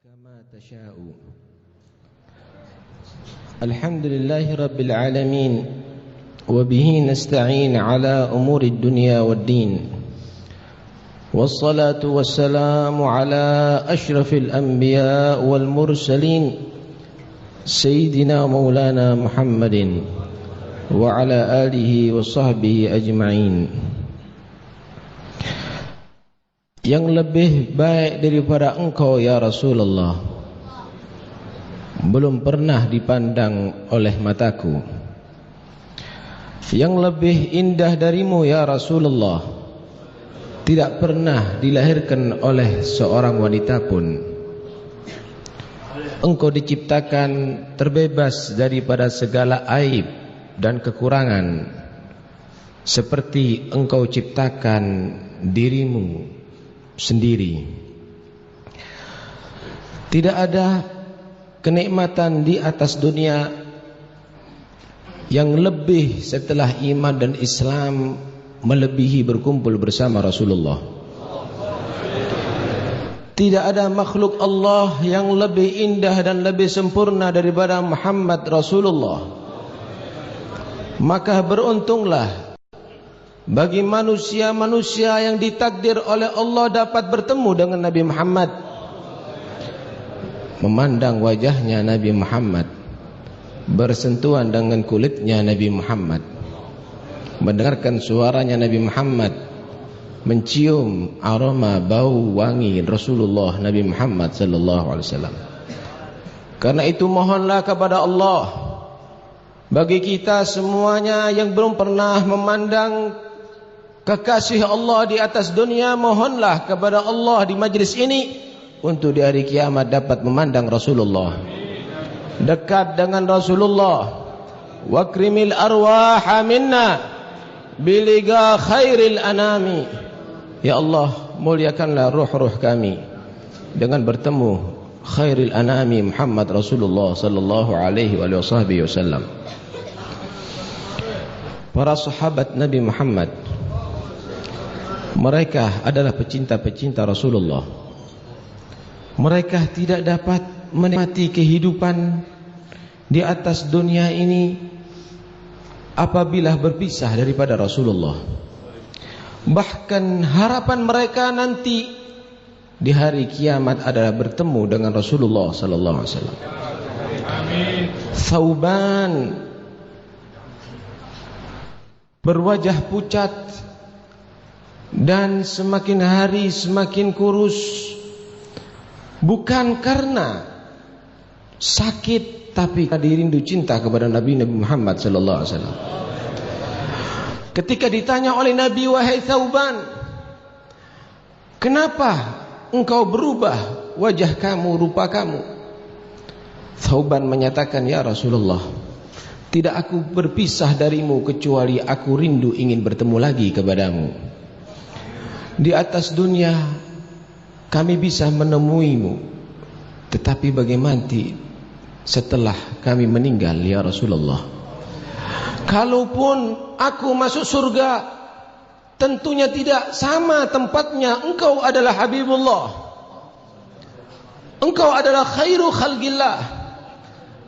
كما تشاء. الحمد لله رب العالمين، وبه نستعين على أمور الدنيا والدين، والصلاة والسلام على أشرف الأنبياء والمرسلين سيدنا مولانا محمد وعلى آله وصحبه أجمعين. Yang lebih baik daripada engkau ya Rasulullah belum pernah dipandang oleh mataku. Yang lebih indah darimu ya Rasulullah tidak pernah dilahirkan oleh seorang wanita pun. Engkau diciptakan terbebas daripada segala aib dan kekurangan, seperti engkau ciptakan dirimu sendiri. Tidak ada kenikmatan di atas dunia yang lebih setelah iman dan Islam melebihi berkumpul bersama Rasulullah. Tidak ada makhluk Allah yang lebih indah dan lebih sempurna daripada Muhammad Rasulullah. Maka beruntunglah bagi manusia-manusia yang ditakdir oleh Allah dapat bertemu dengan Nabi Muhammad, memandang wajahnya Nabi Muhammad, bersentuhan dengan kulitnya Nabi Muhammad, mendengarkan suaranya Nabi Muhammad, mencium aroma bau wangi Rasulullah Nabi Muhammad sallallahu alaihi wasallam. Karena itu mohonlah kepada Allah, bagi kita semuanya yang belum pernah memandang kekasih Allah di atas dunia, mohonlah kepada Allah di majlis ini untuk di hari kiamat dapat memandang Rasulullah, dekat dengan Rasulullah. Wakrimil arwaha minna biliga khairil anami. Ya Allah, muliakanlah ruh-ruh kami dengan bertemu khairil anami Muhammad Rasulullah sallallahu alaihi wasallam. Para sahabat Nabi Muhammad, mereka adalah pecinta-pecinta Rasulullah. Mereka tidak dapat menikmati kehidupan di atas dunia ini apabila berpisah daripada Rasulullah. Bahkan harapan mereka nanti di hari kiamat adalah bertemu dengan Rasulullah sallallahu alaihi wasallam. Amin. Thauban berwajah pucat dan semakin hari semakin kurus, bukan karena sakit, tapi karena rindu cinta kepada Nabi Muhammad sallallahu alaihi wasallam. Ketika ditanya oleh Nabi, wahai Thauban, kenapa engkau berubah wajah kamu, rupa kamu? Thauban menyatakan, ya Rasulullah, tidak aku berpisah darimu kecuali aku rindu ingin bertemu lagi kepadamu. Di atas dunia kami bisa menemuimu, tetapi bagaimana setelah kami meninggal ya Rasulullah? Kalaupun aku masuk surga, tentunya tidak sama tempatnya. Engkau adalah Habibullah, engkau adalah khairu khalqillah.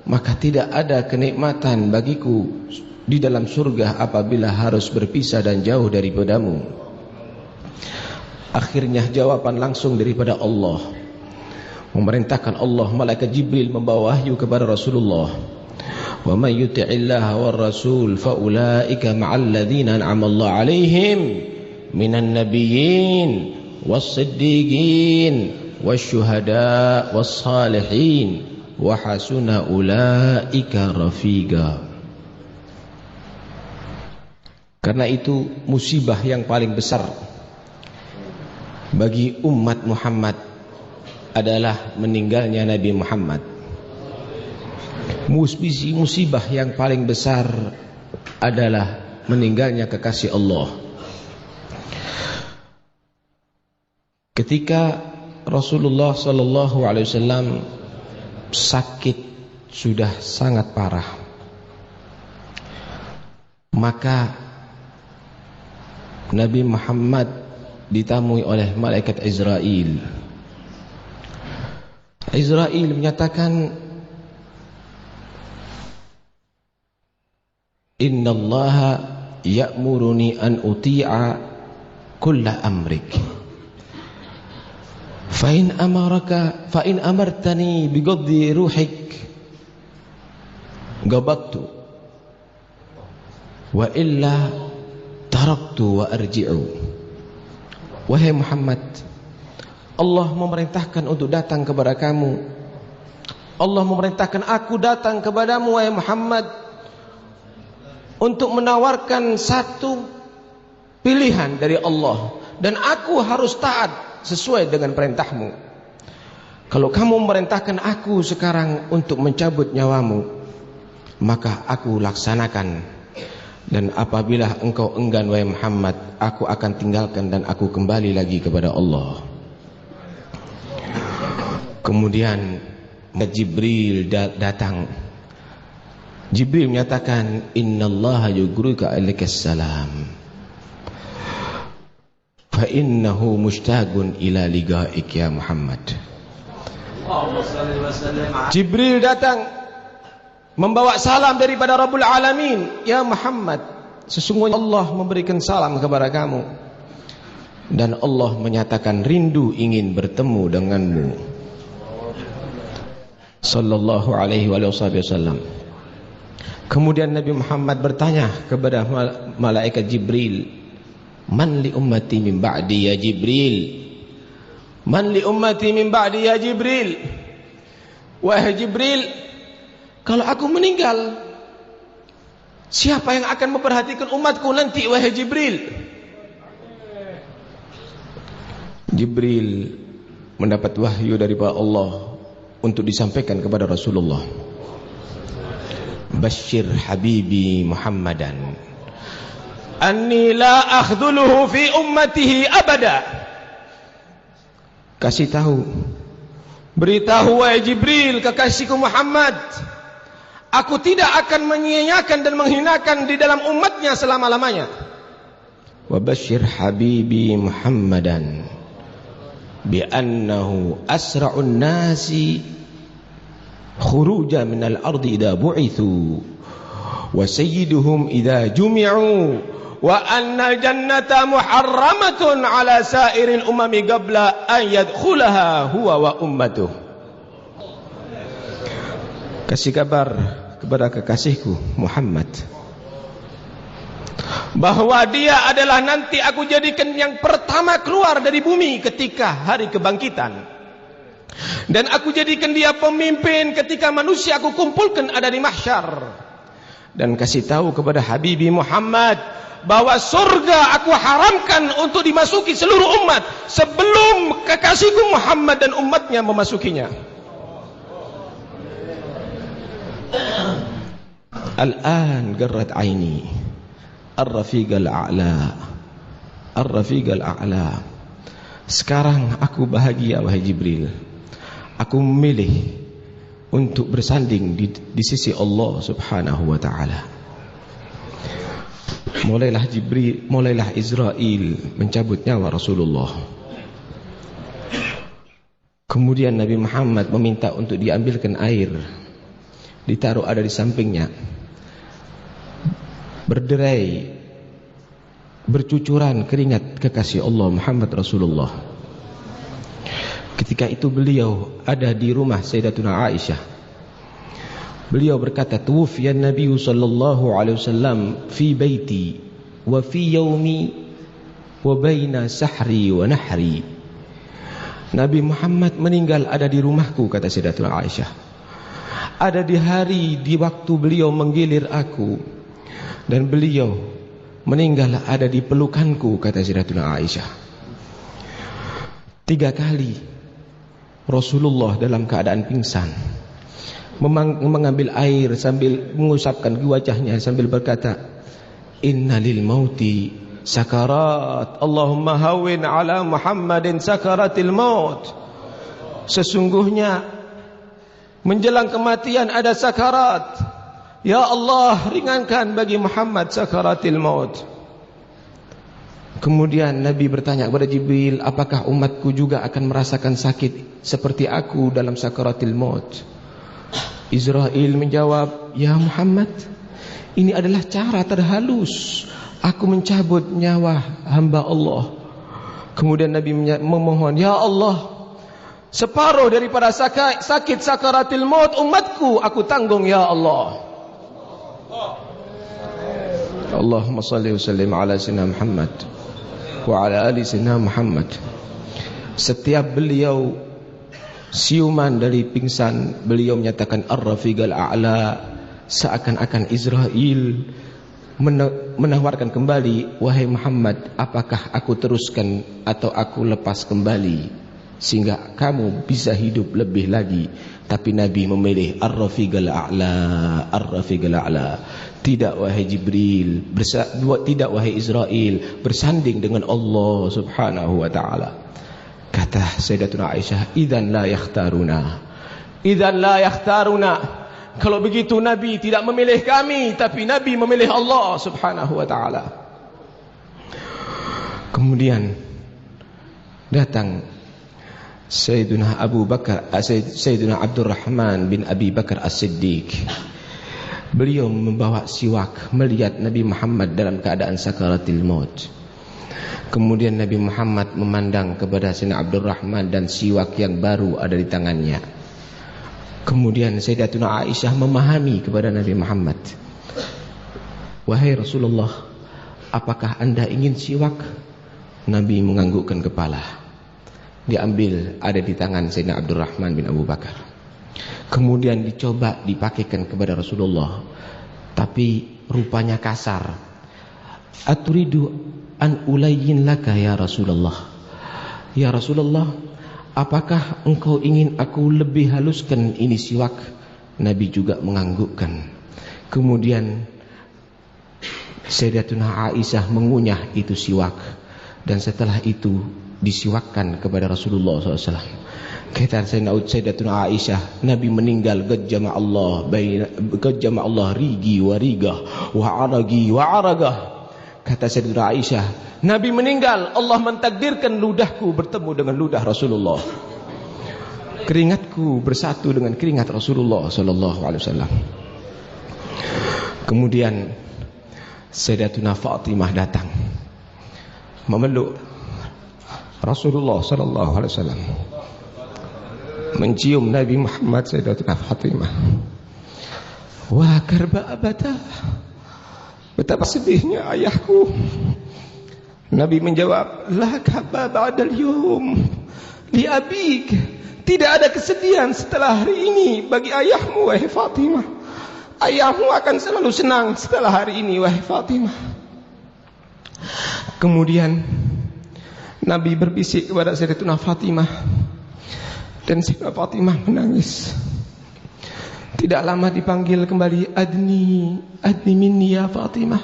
Maka tidak ada kenikmatan bagiku di dalam surga apabila harus berpisah dan jauh daripadamu. Akhirnya jawaban langsung daripada Allah, memerintahkan Allah malaikat Jibril membawa wahyu kepada Rasulullah. Wa may yuti'illaha war rasul fa ulaika ma'al ladzina an'ama Allah 'alaihim minan nabiyyin was-siddiqin wasyuhada was-salihin wa hasuna ulaika rafiqa. Karena itu musibah yang paling besar bagi umat Muhammad adalah meninggalnya Nabi Muhammad. Musibah yang paling besar adalah meninggalnya kekasih Allah. Ketika Rasulullah sallallahu alaihi wasallam sakit sudah sangat parah, maka Nabi Muhammad ditamui oleh malaikat Israel. Israel menyatakan, innallaha ya'muruni an uti'a kulla amrik fa in amartani bighaddi ruhik gabaktu wa illa taraktu wa arji'u. Wahai Muhammad, Allah memerintahkan untuk datang kepada kamu. Allah memerintahkan aku datang kepadamu wahai Muhammad untuk menawarkan satu pilihan dari Allah, dan aku harus taat sesuai dengan perintahmu. Kalau kamu memerintahkan aku sekarang untuk mencabut nyawamu, maka aku laksanakan. Dan apabila engkau enggan wahai Muhammad, aku akan tinggalkan dan aku kembali lagi kepada Allah. Kemudian Jibril datang. Jibril menyatakan, innallaha yugruka alaikas salam fa innahu mushtagun ila liqa'ik ya Muhammad. Jibril datang membawa salam daripada Rabbul Alamin, ya Muhammad, sesungguhnya Allah memberikan salam kepada kamu, dan Allah menyatakan rindu ingin bertemu denganmu. Sallallahu alaihi wasallam. Kemudian Nabi Muhammad bertanya kepada malaikat Jibril, man li ummati min ba'di ya Jibril, man li ummati min ba'di ya Jibril. Wahai Jibril, kalau aku meninggal, siapa yang akan memperhatikan umatku nanti wahai Jibril? Jibril mendapat wahyu daripada Allah untuk disampaikan kepada Rasulullah, Bashir habibi Muhammadan anni la akhdhuluhu fi ummatihi abada. Kasih tahu, beritahu wahai Jibril kekasihku Muhammad, aku tidak akan menyia-nyiakan dan menghinakan di dalam umatnya selama-lamanya. Wa bashir habibi Muhammadan bi annahu asra'un nasi khuruja minal ardi idza bu'ithu wa sayyiduhum idza jumi'u wa anna jannata muharramatun ala sairil umami qabla an yadkhulaha huwa wa ummatuh. Kasih kabar kepada kekasihku Muhammad bahwa dia adalah nanti aku jadikan yang pertama keluar dari bumi ketika hari kebangkitan, dan aku jadikan dia pemimpin ketika manusia aku kumpulkan ada di mahsyar. Dan kasih tahu kepada Habibi Muhammad bahwa surga aku haramkan untuk dimasuki seluruh umat sebelum kekasihku Muhammad dan umatnya memasukinya. Al-an garrat aini ar-rafiq al-a'la, ar-rafiq al-a'la. Sekarang aku bahagia wahai Jibril, aku memilih untuk bersanding di sisi Allah Subhanahu wa taala. Mulailah Israel mencabut nyawa Rasulullah. Kemudian Nabi Muhammad meminta untuk diambilkan air, ditaruh ada di sampingnya. Berderai, bercucuran keringat kekasih Allah Muhammad Rasulullah. Ketika itu beliau ada di rumah Sayyidatuna Aisyah. Beliau berkata, tuwfiya Nabi sallallahu alaihi wasallam fi baiti wa fi yaumi wa baina sahri wa nahri. Nabi Muhammad meninggal ada di rumahku, kata Sayyidatuna Aisyah. Ada di hari, di waktu beliau menggilir aku, dan beliau meninggal ada di pelukanku, kata Sayyidatuna Aisyah. 3 kali Rasulullah dalam keadaan pingsan mengambil air sambil mengusapkan ke wajahnya sambil berkata, innalil mauti sakarat, Allahumma hawin ala Muhammadin sakaratil maut. Sesungguhnya menjelang kematian ada sakarat, ya Allah ringankan bagi Muhammad sakaratil maut. Kemudian Nabi bertanya kepada Jibril, apakah umatku juga akan merasakan sakit seperti aku dalam sakaratil maut? Israel menjawab, ya Muhammad, ini adalah cara terhalus aku mencabut nyawa hamba Allah. Kemudian Nabi memohon, ya Allah, separuh daripada sakit sakaratil maut umatku aku tanggung ya Allah. Allahumma salli wa sallim ala sayyidina Muhammad wa ala ali sayyidina Muhammad. Setiap beliau siuman dari pingsan, beliau menyatakan ar-rafiqal a'la, seakan-akan Israel menawarkan kembali, wahai Muhammad, apakah aku teruskan atau aku lepas kembali sehingga kamu bisa hidup lebih lagi? Tapi Nabi memilih ar-rafiqal a'la, ar-rafiqal a'la. Tidak wahai Jibril, tidak wahai Israel, bersanding dengan Allah Subhanahu wa taala. Kata Sayyidatuna Aisyah, idzan la yakhtaruna, idzan la yakhtaruna. Kalau begitu Nabi tidak memilih kami, tapi Nabi memilih Allah Subhanahu wa taala. Kemudian datang Sayyiduna Abu Bakar, Sayyiduna Abdurrahman bin Abi Bakar As-Siddiq. Beliau membawa siwak melihat Nabi Muhammad dalam keadaan sakaratil maut. Kemudian Nabi Muhammad memandang kepada Sayyidina Abdurrahman dan siwak yang baru ada di tangannya. Kemudian Sayyidatuna Aisyah memahami kepada Nabi Muhammad, wahai Rasulullah, apakah anda ingin siwak? Nabi menganggukkan kepala. Diambil, ada di tangan Sayyidina Abdurrahman bin Abu Bakar. Kemudian dicoba dipakaikan kepada Rasulullah, tapi rupanya kasar. Aturidu an ulayyin laka ya Rasulullah. Ya Rasulullah, apakah engkau ingin aku lebih haluskan ini siwak? Nabi juga menganggukkan. Kemudian Sayyidatuna Aisyah mengunyah itu siwak, dan setelah itu disiwakkan kepada Rasulullah SAW. Kata Sayyidatuna Aisyah, Nabi meninggal qad jama Allah rigi wa rigah wa aragi wa aragah. Kata Sayyidatuna Aisyah, Nabi meninggal, Allah mentakdirkan ludahku bertemu dengan ludah Rasulullah. Keringatku bersatu dengan keringat Rasulullah sallallahu alaihi wasallam. Kemudian Sayyidatuna Fatimah datang memeluk Rasulullah sallallahu alaihi wasallam, mencium Nabi Muhammad. Sayyidatuna Fatimah, wah karba abata, betapa sedihnya ayahku. Nabi menjawab, la kaba ba'dal yawm li abik, tidak ada kesedihan setelah hari ini bagi ayahmu wahai Fatimah. Ayahmu akan selalu senang setelah hari ini wahai Fatimah. Kemudian Nabi berbisik kepada Sayyidatuna Fatimah, dan Sayyidatuna Fatimah menangis. Tidak lama dipanggil kembali, adni minni ya Fatimah,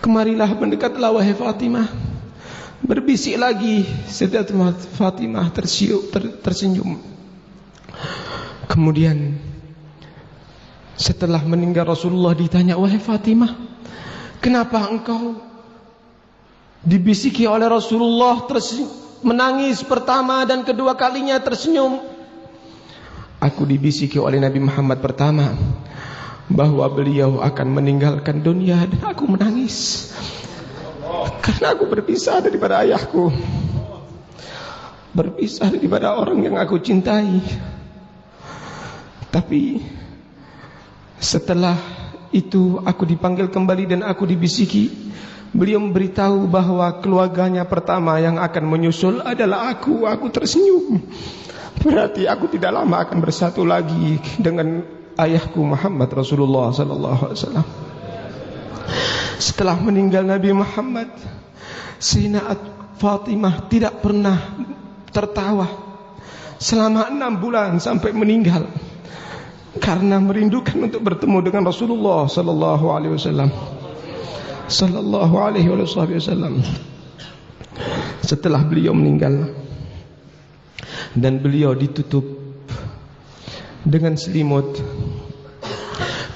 kemarilah, mendekatlah wahai Fatimah. Berbisik lagi, Sayyidatuna Fatimah tersenyum. Kemudian setelah meninggal Rasulullah ditanya, wahai Fatimah, kenapa engkau dibisiki oleh Rasulullah menangis pertama dan kedua kalinya tersenyum? Aku dibisiki oleh Nabi Muhammad pertama bahwa beliau akan meninggalkan dunia, dan aku menangis karena aku berpisah daripada ayahku, berpisah daripada orang yang aku cintai. Tapi setelah itu aku dipanggil kembali dan aku dibisiki. Beliau memberitahu bahwa keluarganya pertama yang akan menyusul adalah aku. Aku tersenyum. Berarti aku tidak lama akan bersatu lagi dengan ayahku Muhammad Rasulullah sallallahu alaihi wasallam. Setelah meninggal Nabi Muhammad, Sayyidatuna Fatimah tidak pernah tertawa selama 6 bulan sampai meninggal, karena merindukan untuk bertemu dengan Rasulullah sallallahu alaihi wasallam. Sallallahu alaihi wasallam. Setelah beliau meninggal dan beliau ditutup dengan selimut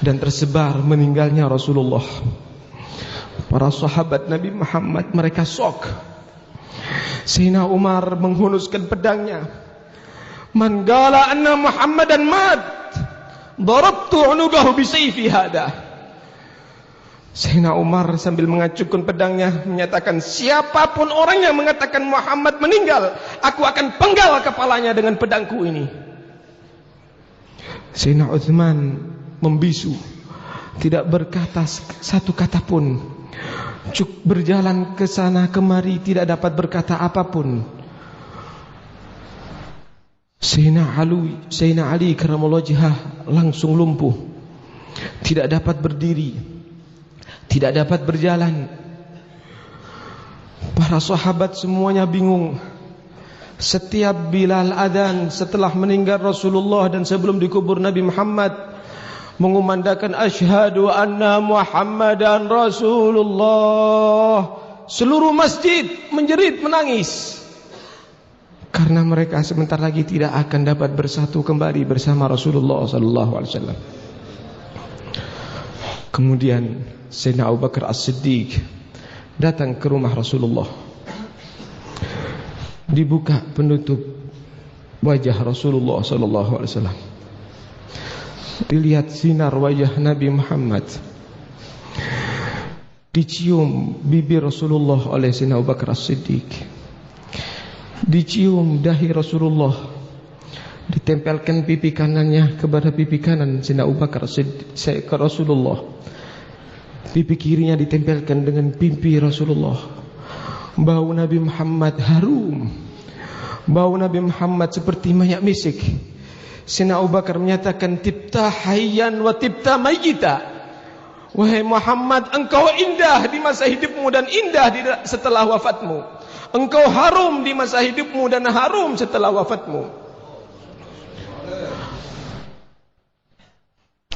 dan tersebar meninggalnya Rasulullah, Para sahabat Nabi Muhammad mereka syok. Sayyidina Umar menghunuskan pedangnya. Man qala anna Muhammadan mat, darabtu unugahu bisayfi hada. Sayyidina Umar sambil mengacungkan pedangnya menyatakan, siapapun orang yang mengatakan Muhammad meninggal, aku akan penggal kepalanya dengan pedangku ini. Sayyidina Uthman membisu, tidak berkata satu kata pun. Berjalan ke sana kemari, tidak dapat berkata apapun. Sayyidina Ali karramallahu wajhah langsung lumpuh, tidak dapat berdiri, tidak dapat berjalan. Para sahabat semuanya bingung. Setiap Bilal adzan setelah meninggal Rasulullah dan sebelum dikubur Nabi Muhammad, mengumandangkan asyhadu anna Muhammadan Rasulullah, seluruh masjid menjerit menangis karena mereka sebentar lagi tidak akan dapat bersatu kembali bersama Rasulullah sallallahu alaihi wasallam. Kemudian Sayyidina Abu Bakar As-Siddiq datang ke rumah Rasulullah. Dibuka penutup wajah Rasulullah sallallahu alaihi wasallam. Dilihat sinar wajah Nabi Muhammad. Dicium bibir Rasulullah oleh Sayyidina Abu Bakar As-Siddiq. Dicium dahi Rasulullah. Ditempelkan pipi kanannya kepada pipi kanan Sayyidina Abu Bakar As-Siddiq ke Rasulullah. Pipi kirinya ditempelkan dengan pipi Rasulullah. Bau Nabi Muhammad harum. Bau Nabi Muhammad seperti minyak misik. Sayyidina Abu Bakar menyatakan, tibta hayyan wa tibta mayyita. Wahai Muhammad, engkau indah di masa hidupmu dan indah setelah wafatmu. Engkau harum di masa hidupmu dan harum setelah wafatmu.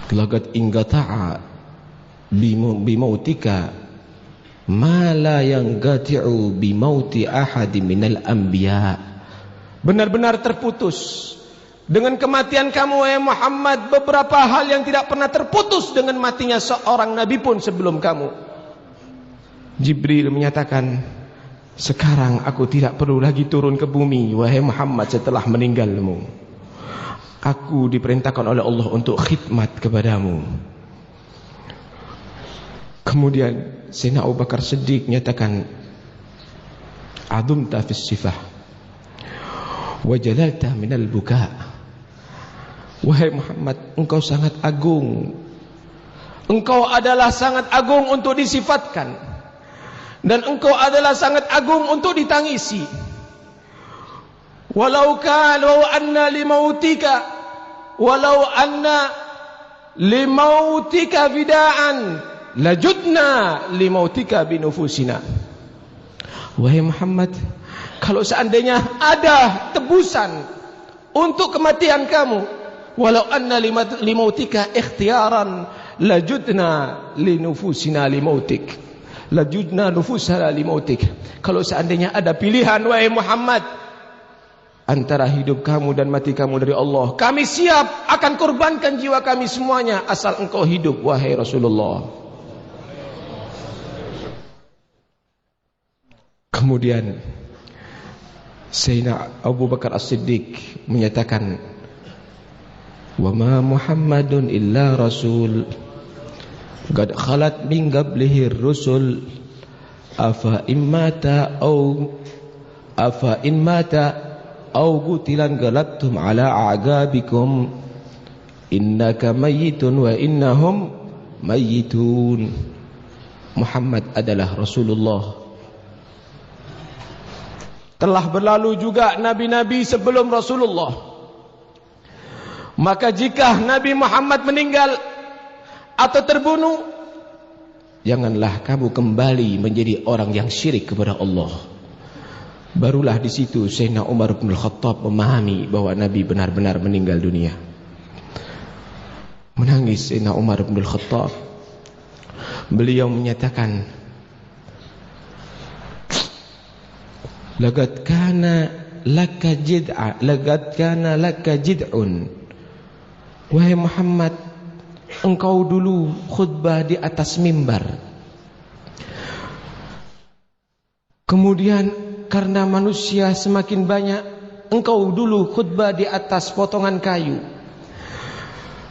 Laqad ingqata'a bimautika ma la yanqati'u bimauti ahadin minal anbiya. Benar-benar terputus dengan kematian kamu wahai Muhammad beberapa hal yang tidak pernah terputus dengan matinya seorang nabi pun sebelum kamu. Jibril menyatakan, sekarang aku tidak perlu lagi turun ke bumi wahai Muhammad setelah meninggalmu. Aku diperintahkan oleh Allah untuk khidmat kepadamu. Kemudian Sayyidina Abu Bakar Siddiq menyatakan, adumta fis sifah wa jalalta minal buka. Wahai Muhammad, engkau sangat agung. Engkau adalah sangat agung untuk disifatkan, dan engkau adalah sangat agung untuk ditangisi. Walau anna limautika fida'an lajudna limautika binufusina. Wahai Muhammad, kalau seandainya ada tebusan untuk kematian kamu, walau anna limautika ikhtiaran lajudna linufusina limautik, lajudna nufusana limautik. Kalau seandainya ada pilihan wahai Muhammad antara hidup kamu dan mati kamu dari Allah, kami siap akan korbankan jiwa kami semuanya asal engkau hidup wahai Rasulullah. Kemudian Sayyidina Abu Bakar As-Siddiq menyatakan, wa ma Muhammadun illa rasul qad khalat min qablihi rusul afa immata au qutilan galabtum ala a'gabikum innaka mayyitun wa innahum mayyitun. Muhammad adalah Rasulullah. Telah berlalu juga nabi-nabi sebelum Rasulullah. Maka jika Nabi Muhammad meninggal atau terbunuh, janganlah kamu kembali menjadi orang yang syirik kepada Allah. Barulah di situ Sayyidina Umar bin Khattab memahami bahwa Nabi benar-benar meninggal dunia. Menangis Sayyidina Umar bin Khattab. Beliau menyatakan, laqad kana laka jid'un. Wahai Muhammad, engkau dulu khutbah di atas mimbar. Kemudian karena manusia semakin banyak, engkau dulu khutbah di atas potongan kayu.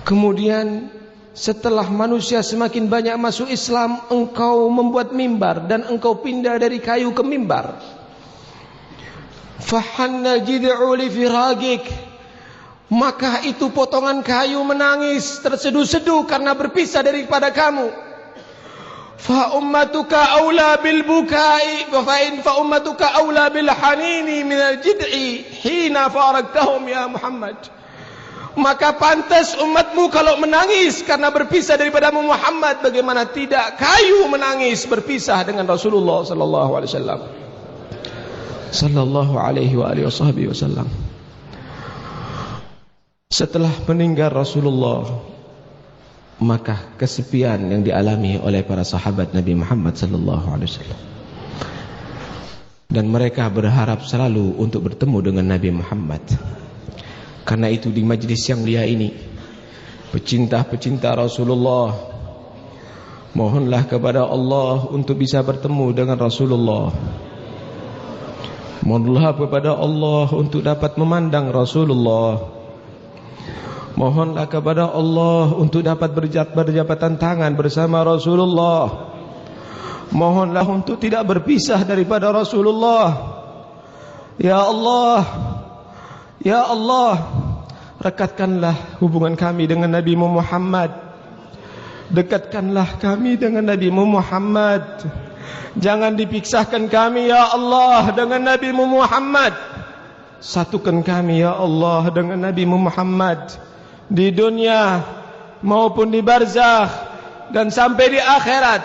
Kemudian setelah manusia semakin banyak masuk Islam, engkau membuat mimbar dan engkau pindah dari kayu ke mimbar. Fahanna jid'u li firagik, maka itu potongan kayu menangis terseduh-seduh karena berpisah daripada kamu. Fa ummatuka aula bil bukai fa ummatuka aula bil hanini min al jid'i hina faraktahum ya Muhammad. Maka pantas umatmu kalau menangis karena berpisah daripada Muhammad, bagaimana tidak kayu menangis berpisah dengan Rasulullah sallallahu alaihi wasallam. Sallallahu alaihi wa alihi wasallam. Setelah meninggal Rasulullah, maka kesepian yang dialami oleh para sahabat Nabi Muhammad sallallahu alaihi wasallam, dan mereka berharap selalu untuk bertemu dengan Nabi Muhammad. Karena itu di majlis yang mulia ini, pecinta-pecinta Rasulullah, mohonlah kepada Allah untuk bisa bertemu dengan Rasulullah. Mohonlah kepada Allah untuk dapat memandang Rasulullah. Mohonlah kepada Allah untuk dapat berjabatan tangan bersama Rasulullah. Mohonlah untuk tidak berpisah daripada Rasulullah. Ya Allah, ya Allah, rekatkanlah hubungan kami dengan Nabi Muhammad. Dekatkanlah kami dengan Nabi Muhammad. Jangan dipisahkan kami ya Allah dengan Nabi Muhammad. Satukan kami ya Allah dengan Nabi Muhammad di dunia maupun di barzakh dan sampai di akhirat.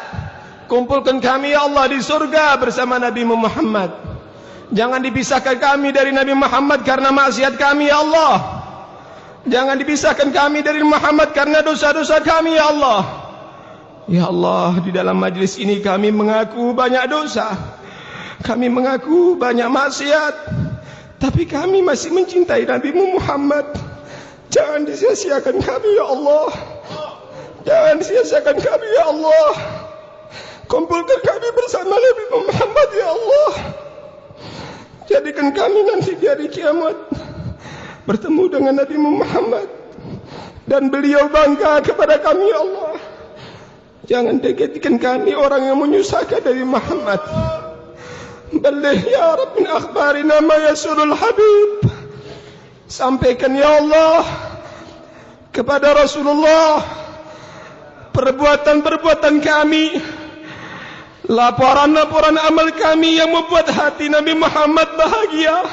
Kumpulkan kami ya Allah di surga bersama Nabi Muhammad. Jangan dipisahkan kami dari Nabi Muhammad karena maksiat kami ya Allah. Jangan dipisahkan kami dari Muhammad karena dosa-dosa kami ya Allah. Ya Allah, di dalam majlis ini kami mengaku banyak dosa, kami mengaku banyak maksiat, tapi kami masih mencintai Nabi Muhammad. Jangan disia-siakan kami ya Allah. Jangan disia-siakan kami ya Allah. Kumpulkan kami bersama Nabi Muhammad ya Allah. Jadikan kami nanti di hari kiamat bertemu dengan Nabi Muhammad dan beliau bangga kepada kami ya Allah. Jangan jadikan kami orang yang menyusahkan dari Muhammad. Balligh ya Rabb min akhbarina ma yasurul habib. Sampaikan ya Allah kepada Rasulullah perbuatan-perbuatan kami, laporan-laporan amal kami yang membuat hati Nabi Muhammad bahagia.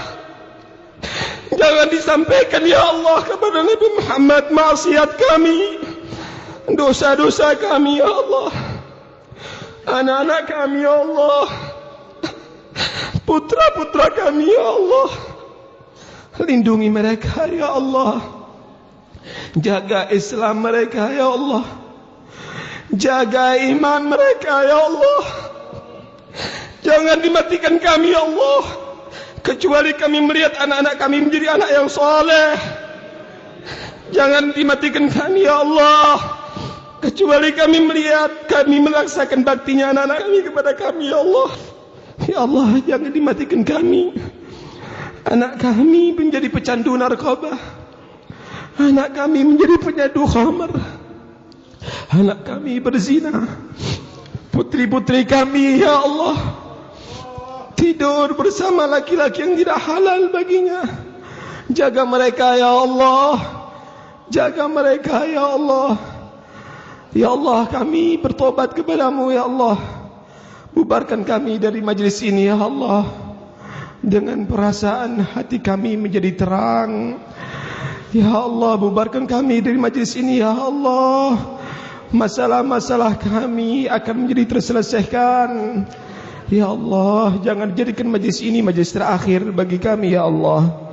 Jangan disampaikan ya Allah kepada Nabi Muhammad maksiat kami, dosa-dosa kami ya Allah, anak-anak kami ya Allah, putra-putra kami ya Allah. Lindungi mereka ya Allah. Jaga Islam mereka ya Allah. Jaga iman mereka ya Allah. Jangan dimatikan kami ya Allah, kecuali kami melihat anak-anak kami menjadi anak yang saleh. Jangan dimatikan kami ya Allah, kecuali kami melihat kami melaksanakan baktinya anak-anak kami kepada kami ya Allah. Ya Allah, jangan dimatikan kami. Anak kami menjadi pecandu narkoba, anak kami menjadi penyandu khamar, anak kami berzina, putri-putri kami ya Allah tidur bersama laki-laki yang tidak halal baginya. Jaga mereka ya Allah, jaga mereka ya Allah. Ya Allah, kami bertobat kepadamu ya Allah. Bubarkan kami dari majlis ini ya Allah, dengan perasaan hati kami menjadi terang. Ya Allah, bubarkan kami dari majlis ini ya Allah. Masalah-masalah kami akan menjadi terselesaikan. Ya Allah, jangan jadikan majlis ini majlis terakhir bagi kami ya Allah.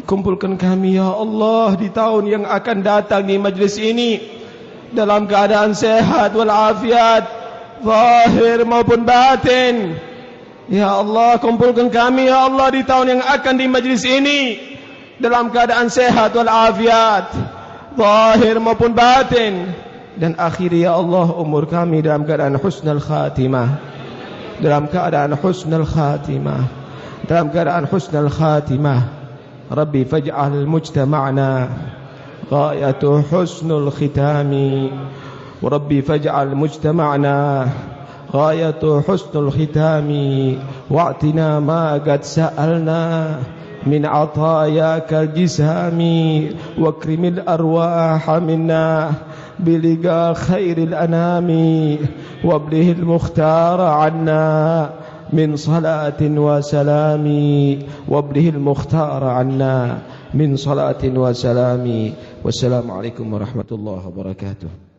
Kumpulkan kami ya Allah di tahun yang akan datang di majlis ini dalam keadaan sehat walafiat, zahir maupun batin. Ya Allah, kumpulkan kami ya Allah di tahun yang akan di majlis ini dalam keadaan sehat walafiat, zahir maupun batin, dan akhir ya Allah umur kami dalam keadaan husnul khatimah. dalam keadaan husnul khatimah, dalam keadaan husnul khatimah. Rabbi faj'al mujtama'na ghayatu husnul khitami, Rabbi faj'al mujtama'na ghayatu husnul khitami, wa'tina ma qad sa'alna min atayakal jisami, wakrimil arwaha minna biliga khairil anami, wablihil mukhtara anna min salatin wa salami, wablihil mukhtara anna min salatin wa salami. Wassalamualaikum warahmatullahi wabarakatuh.